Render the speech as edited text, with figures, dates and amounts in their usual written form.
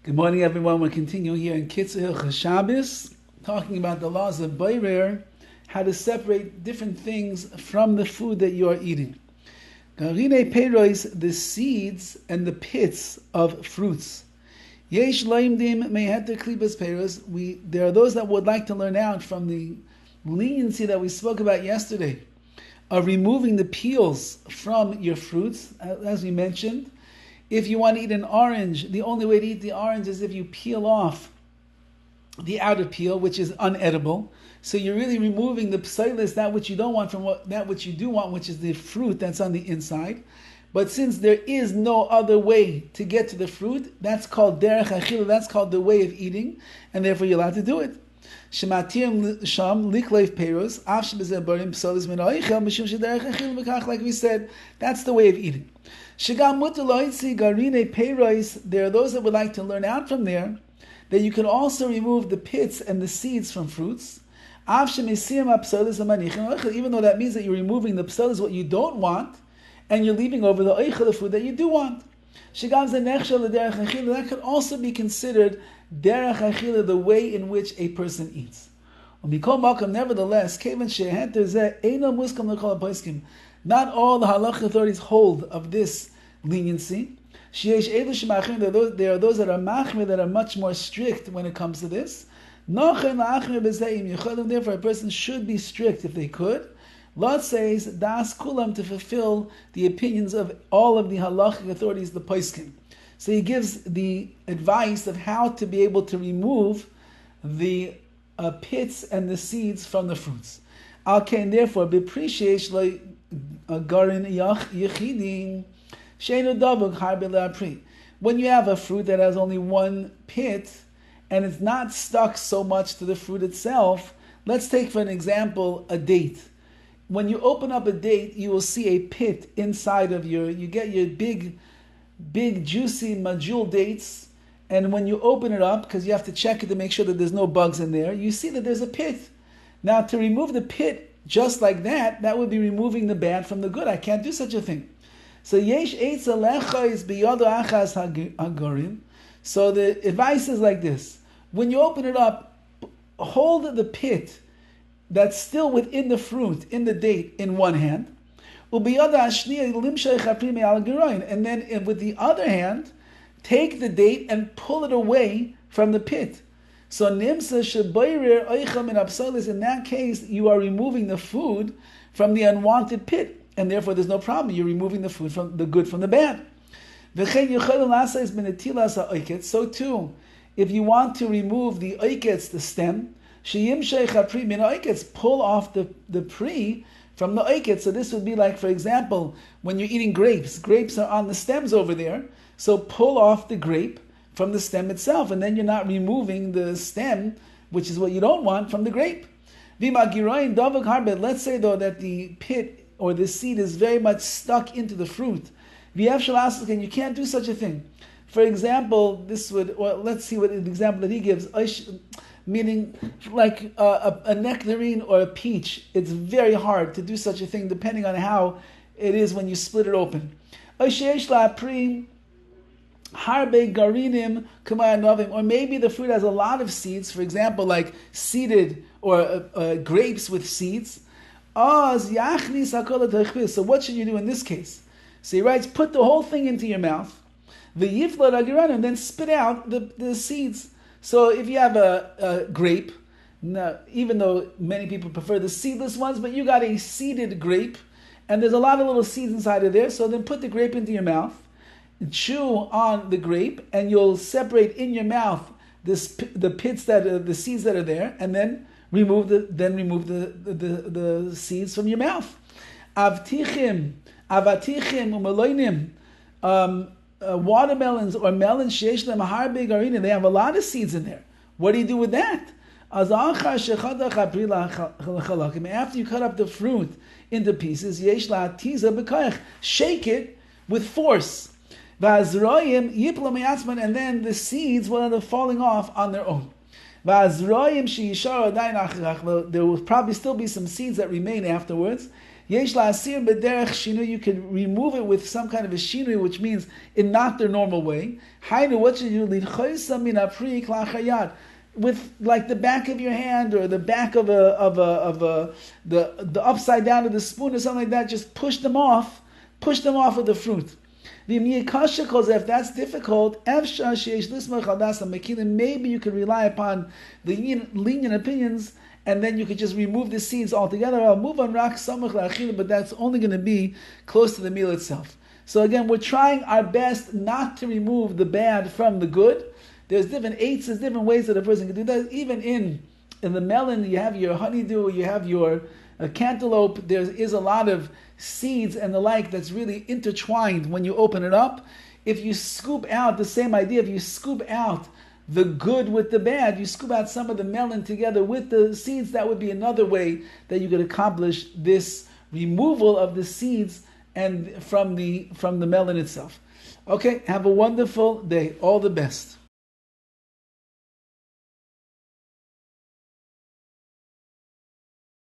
Good morning, everyone. We're continuing here in KITZUR, HILCHOS, SHABBOS, talking about the laws of Boirer, how to separate different things from the food that you are eating. Garine Peiros, the seeds and the pits of fruits. Yesh Laimdim Meheter Klibas Peiros. There are those that would like to learn out from the leniency that we spoke about yesterday of removing the peels from your fruits, as we mentioned. If you want to eat an orange, the only way to eat the orange is if you peel off the outer peel, which is unedible. So you're really removing the psilis, that which you don't want, from that which you do want, which is the fruit that's on the inside. But since there is no other way to get to the fruit, that's called derech achila, that's called the way of eating, and therefore you're allowed to do it. Shematim sham likleif peiros, af shebezebarim psalis min ha'oichel, mishum shederech achila v'kach, like we said, that's the way of eating. Shagam mutaloitzi garine peiros, there are those that would like to learn out from there that you can also remove the pits and the seeds from fruits. Even though that means that you're removing the psalis, what you don't want, and you're leaving over the oichel, the food that you do want. That could also be considered derech achila, the way in which a person eats. Nevertheless, not all the halacha authorities hold of this leniency. There are those that are machmir, that are much more strict when it comes to this. Therefore, a person should be strict if they could. Lot says das kulam, to fulfill the opinions of all of the halachic authorities, the poskim. So he gives the advice of how to be able to remove the pits and the seeds from the fruits. Al-Kain, therefore, b'prisheish garin yichidim sheinu davuk harbe le'apri. When you have a fruit that has only one pit and it's not stuck so much to the fruit itself, let's take for an example a date. When you open up a date, you will see a pit inside of you get your big juicy majul dates, and when you open it up, because you have to check it to make sure that there's no bugs in there, you see that there's a pit. Now, to remove the pit just like that would be removing the bad from the good. I can't do such a thing. So yesh eitz alecha is biyado achas hagorim. So the advice is like this: when you open it up, hold the pit that's still within the fruit, in the date, in one hand, and then with the other hand, take the date and pull it away from the pit. So nimsa shebayrir oichel min apsalis. In that case, you are removing the food from the unwanted pit, and therefore there's no problem. You're removing the food from the good from the bad. So too, if you want to remove the oiketz, the stem, pull off the pre from the oiketz. So this would be like, for example, when you're eating grapes. Grapes are on the stems over there. So pull off the grape from the stem itself, and then you're not removing the stem, which is what you don't want, from the grape. Let's say though that the pit or the seed is very much stuck into the fruit. And you can't do such a thing. For example, let's see what the example that he gives. Meaning, like a nectarine or a peach, it's very hard to do such a thing depending on how it is when you split it open. Or maybe the fruit has a lot of seeds, for example, like seeded or grapes with seeds. So what should you do in this case? So he writes, put the whole thing into your mouth, and then spit out the seeds. So if you have a grape, now, even though many people prefer the seedless ones, but you got a seeded grape, and there's a lot of little seeds inside of there, so then put the grape into your mouth, and chew on the grape, and you'll separate in your mouth the pits the seeds that are there, and then remove the seeds from your mouth. Avtichim umeloinim. Watermelons or melons, they have a lot of seeds in there. What do you do with that? After you cut up the fruit into pieces, shake it with force. And then the seeds will end up falling off on their own. There will probably still be some seeds that remain afterwards. Yesh la'asir b'derech shinui, you can remove it with some kind of a shinui, which means in not their normal way. Hainu, what should you do? Lidchoisa min apri klachayad, with like the back of your hand or the back of the upside down of the spoon or something like that. Just push them off of the fruit. If that's difficult, maybe you could rely upon the lenient opinions, and then you could just remove the seeds altogether. I'll move on rak samach, but that's only going to be close to the meal itself. So again, we're trying our best not to remove the bad from the good. There's different eights, there's different ways that a person can do that. Even in the melon, you have your honeydew, you have your cantaloupe. There is a lot of seeds and the like that's really intertwined when you open it up. If you scoop out the same idea, if you scoop out the good with the bad, you scoop out some of the melon together with the seeds, that would be another way that you could accomplish this removal of the seeds and from the melon itself. Okay, have a wonderful day. All the best.